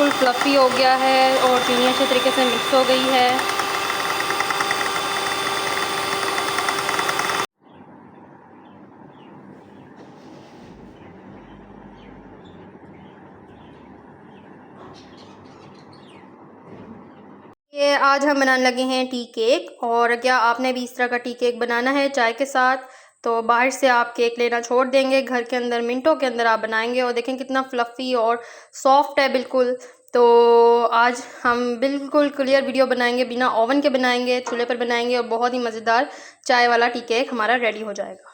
बिल्कुल फ्लफ़ी हो गया है और चीनी अच्छे तरीके से मिक्स हो गई है। ये आज हम बनाने लगे हैं टी केक। और क्या आपने भी इस तरह का टी केक बनाना है चाय के साथ, तो बाहर से आप केक लेना छोड़ देंगे, घर के अंदर मिनटों के अंदर आप बनाएंगे और देखें कितना फ्लफ़ी और सॉफ्ट है बिल्कुल। तो आज हम बिल्कुल क्लियर वीडियो बनाएंगे, बिना ओवन के बनाएंगे, चूल्हे पर बनाएंगे और बहुत ही मज़ेदार चाय वाला टी केक हमारा रेडी हो जाएगा।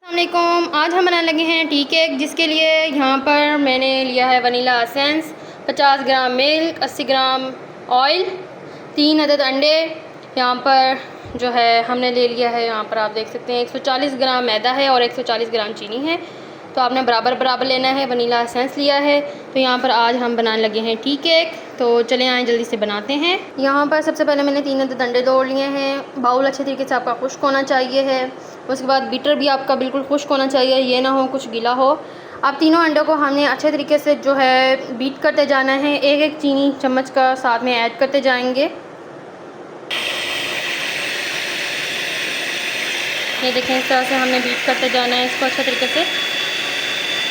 अस्सलामुअलैकुम, आज हम बनाने लगे हैं टी केक, जिसके लिए यहाँ पर मैंने लिया है वनीला एसेंस, 50 ग्राम मिल्क, 80 ग्राम ऑयल, 3 अदद अंडे। यहाँ पर जो है हमने ले लिया है, यहाँ पर आप देख सकते हैं 140 ग्राम मैदा है और 140 ग्राम चीनी है। तो आपने बराबर बराबर लेना है। वनीला एसेंस लिया है। तो यहाँ पर आज हम बनाने लगे हैं टी केक। तो चले आए जल्दी से बनाते हैं। यहाँ पर सबसे पहले मैंने 3 अदद अंडे तोड़ लिए हैं। बाउल अच्छे तरीके से आपका खुश्क होना चाहिए है। उसके बाद बीटर भी आपका बिल्कुल खुश्क होना चाहिए, ये ना हो कुछ गीला हो। अब तीनों अंडों को हमने अच्छे तरीके से जो है बीट करते जाना है। एक एक चीनी चम्मच का साथ में ऐड करते जाएंगे। ये देखें, इस तरह से हमने बीट करते जाना है इसको अच्छे तरीके से,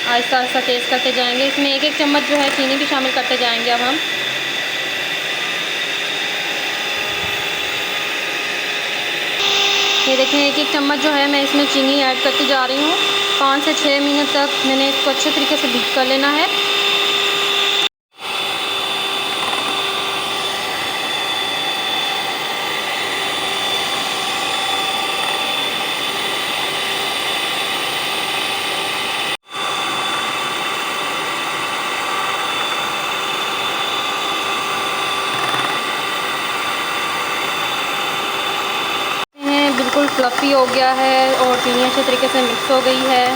आहिस्ता आहिस्ता तेज़ करते जाएंगे। इसमें एक एक चम्मच जो है चीनी भी शामिल करते जाएंगे। अब हम ये देखें, एक एक चम्मच जो है मैं इसमें चीनी ऐड करती जा रही हूँ। 5 से 6 मिनट तक मैंने इसको अच्छे तरीके से बीट कर लेना है। बिल्कुल फ्लफ़ी हो गया है और चीनी अच्छे तरीके से मिक्स हो गई है।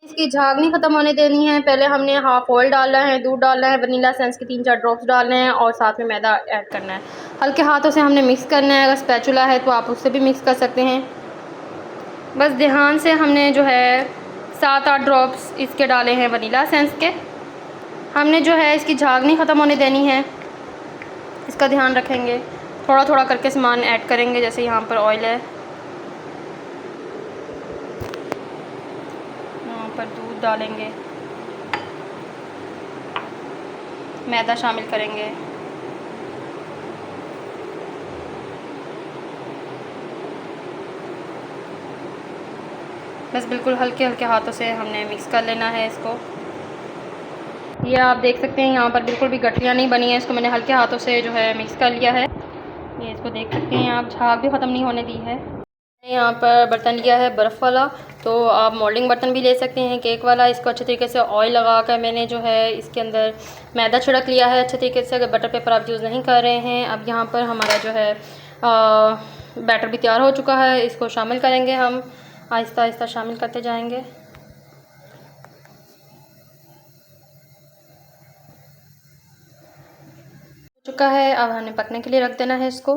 इसकी झाग नहीं ख़त्म होने देनी है। पहले हमने हाफ़ ऑयल डालना है, दूध डालना है, वनीला एसेंस के 3-4 ड्रॉप्स डालने हैं और साथ में मैदा ऐड करना है। हल्के हाथों से हमने मिक्स करना है। अगर स्पैचुला है तो आप उससे भी मिक्स कर सकते हैं। बस ध्यान से हमने जो है 7-8 ड्रॉप्स इसके डाले हैं वनीला एसेंस के। हमने जो है इसकी झाग नहीं ख़त्म होने देनी है, इसका ध्यान रखेंगे। थोड़ा थोड़ा करके सामान ऐड करेंगे। जैसे यहाँ पर ऑयल है, यहाँ पर दूध डालेंगे, मैदा शामिल करेंगे। बस बिल्कुल हल्के हल्के हाथों से हमने मिक्स कर लेना है इसको। ये आप देख सकते हैं यहाँ पर बिल्कुल भी गठरियाँ नहीं बनी है। इसको मैंने हल्के हाथों से जो है मिक्स कर लिया है। ये इसको देख सकते हैं आप, झाग भी ख़त्म नहीं होने दी है। यहाँ पर बर्तन लिया है बर्फ़ वाला, तो आप मोल्डिंग बर्तन भी ले सकते हैं, केक वाला। इसको अच्छे तरीके से ऑयल लगा कर मैंने जो है इसके अंदर मैदा छिड़क लिया है अच्छे तरीके से। अगर बटर पेपर आप यूज़ नहीं कर रहे हैं। अब यहाँ पर हमारा जो है बैटर भी तैयार हो चुका है। इसको शामिल करेंगे हम, आहिस्ता आहिस्ता शामिल करते जाएंगे। चुका है, अब हमने पकने के लिए रख देना है इसको।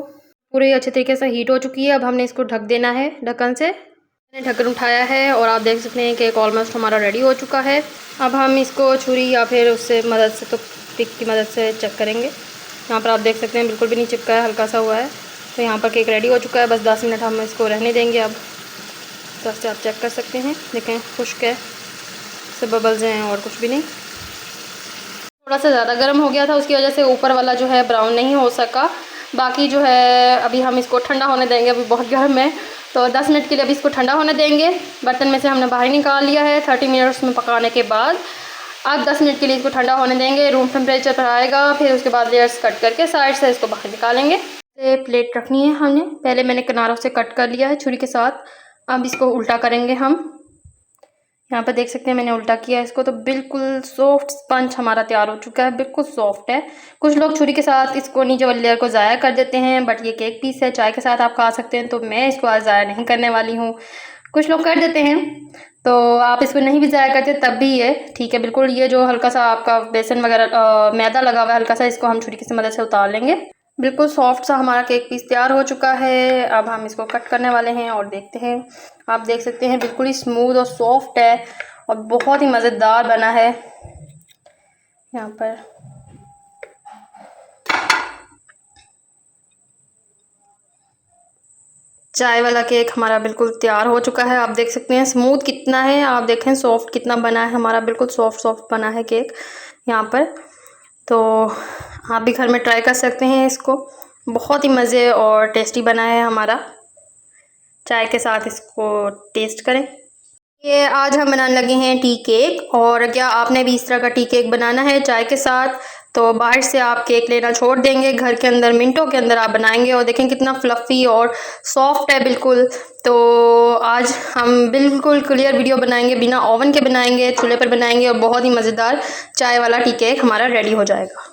पूरी अच्छे तरीके से हीट हो चुकी है। अब हमने इसको ढक देना है ढक्कन से। मैंने ढक्कन उठाया है और आप देख सकते हैं केक ऑलमोस्ट हमारा रेडी हो चुका है। अब हम इसको छुरी या फिर उससे मदद से, तो पिक की मदद से चेक करेंगे। यहाँ पर आप देख सकते हैं बिल्कुल भी नहीं चिपका है, हल्का सा हुआ है। तो यहाँ पर केक रेडी हो चुका है। बस 10 मिनट हम इसको रहने देंगे। अब तो से आप चेक कर सकते हैं, देखें खुश्क है, सब बबल्स हैं और कुछ भी नहीं। थोड़ा सा ज़्यादा गर्म हो गया था, उसकी वजह से ऊपर वाला जो है ब्राउन नहीं हो सका। बाकी जो है अभी हम इसको ठंडा होने देंगे। अभी बहुत गर्म है, तो 10 मिनट के लिए अभी इसको ठंडा होने देंगे। बर्तन में से हमने बाहर निकाल लिया है 30 मिनट्स में पकाने के बाद। अब 10 मिनट के लिए इसको ठंडा होने देंगे, रूम टेम्परेचर पर आएगा। फिर उसके बाद लेयर्स कट करके साइड से इसको बाहर निकालेंगे। प्लेट रखनी है हमने, पहले मैंने किनारों से कट कर लिया है छुरी के साथ। अब इसको उल्टा करेंगे हम। यहाँ पर देख सकते हैं मैंने उल्टा किया है इसको, तो बिल्कुल सॉफ्ट स्पंज हमारा तैयार हो चुका है, बिल्कुल सॉफ्ट है। कुछ लोग छुरी के साथ इसको नीचे वाली लेयर को ज़ाया कर देते हैं, बट ये केक पीस है, चाय के साथ आप खा सकते हैं। तो मैं इसको आज ज़ाया नहीं करने वाली हूँ। कुछ लोग कर देते हैं, तो आप इसको नहीं भी ज़ाया करते तब भी ये ठीक है बिल्कुल। ये जो हल्का सा आपका बेसन वगैरह मैदा लगा हुआ है हल्का सा, इसको हम छुरी की मदद से उतार लेंगे। बिल्कुल सॉफ्ट सा हमारा केक पीस तैयार हो चुका है। अब हम इसको कट करने वाले हैं और देखते हैं। आप देख सकते हैं बिल्कुल ही स्मूथ और सॉफ्ट है और बहुत ही मज़ेदार बना है। यहाँ पर चाय वाला केक हमारा बिल्कुल तैयार हो चुका है। आप देख सकते हैं स्मूथ कितना है, आप देखें सॉफ्ट कितना बना है हमारा, बिल्कुल सॉफ्ट सॉफ्ट बना है केक यहाँ पर। तो आप भी घर में ट्राई कर सकते हैं इसको, बहुत ही मज़े और टेस्टी बना है हमारा। चाय के साथ इसको टेस्ट करें। ये आज हम बनाने लगे हैं टी केक, और क्या आपने भी इस तरह का टी केक बनाना है चाय के साथ, तो बाहर से आप केक लेना छोड़ देंगे, घर के अंदर मिनटों के अंदर आप बनाएंगे। और देखें कितना फ्लफ़ी और सॉफ्ट है बिल्कुल। तो आज हम बिल्कुल क्लियर वीडियो बनाएंगे, बिना ओवन के बनाएंगे, चूल्हे पर बनाएंगे, और बहुत ही मज़ेदार चाय वाला टी केक हमारा रेडी हो जाएगा।